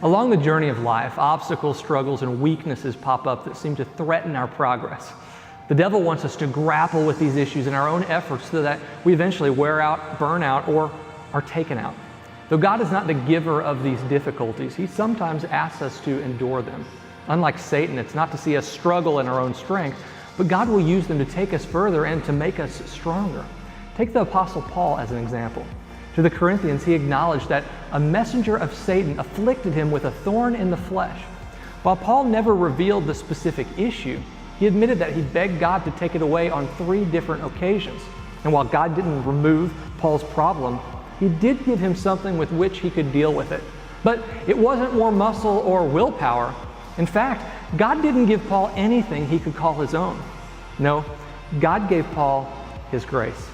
Along the journey of life, obstacles, struggles, and weaknesses pop up that seem to threaten our progress. The devil wants us to grapple with these issues in our own efforts so that we eventually wear out, burn out, or are taken out. Though God is not the giver of these difficulties, He sometimes asks us to endure them. Unlike Satan, it's not to see us struggle in our own strength, but God will use them to take us further and to make us stronger. Take the Apostle Paul as an example. To the Corinthians, he acknowledged that a messenger of Satan afflicted him with a thorn in the flesh. While Paul never revealed the specific issue, he admitted that he begged God to take it away on 3 different occasions. And while God didn't remove Paul's problem, He did give him something with which he could deal with it. But it wasn't more muscle or willpower. In fact, God didn't give Paul anything he could call his own. No, God gave Paul His grace.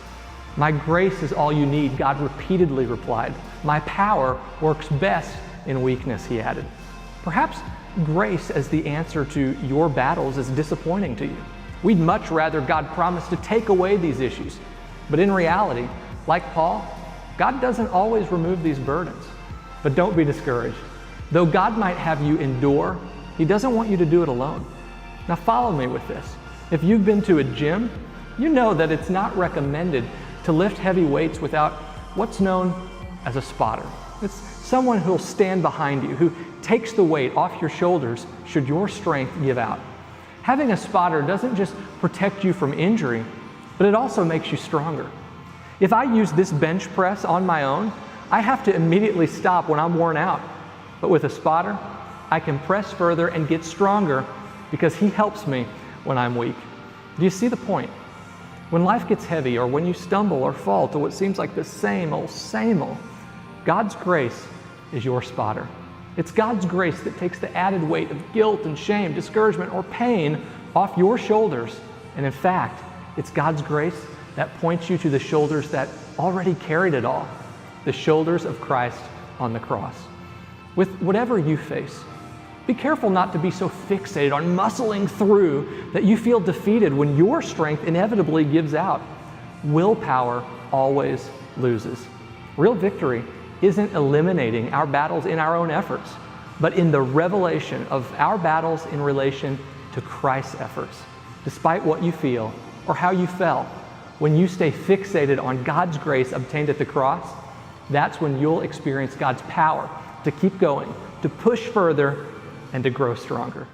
"My grace is all you need," God repeatedly replied. "My power works best in weakness," he added. Perhaps grace as the answer to your battles is disappointing to you. We'd much rather God promise to take away these issues. But in reality, like Paul, God doesn't always remove these burdens. But don't be discouraged. Though God might have you endure, He doesn't want you to do it alone. Now follow me with this. If you've been to a gym, you know that it's not recommended to lift heavy weights without what's known as a spotter. It's someone who'll stand behind you, who takes the weight off your shoulders should your strength give out. Having a spotter doesn't just protect you from injury, but it also makes you stronger. If I use this bench press on my own, I have to immediately stop when I'm worn out. But with a spotter, I can press further and get stronger because he helps me when I'm weak. Do you see the point? When life gets heavy, or when you stumble or fall to what seems like the same old, God's grace is your spotter. It's God's grace that takes the added weight of guilt and shame, discouragement, or pain off your shoulders. And in fact, it's God's grace that points you to the shoulders that already carried it all, the shoulders of Christ on the cross. With whatever you face, be careful not to be so fixated on muscling through that you feel defeated when your strength inevitably gives out. Willpower always loses. Real victory isn't eliminating our battles in our own efforts, but in the revelation of our battles in relation to Christ's efforts. Despite what you feel or how you felt, when you stay fixated on God's grace obtained at the cross, that's when you'll experience God's power to keep going, to push further, and to grow stronger.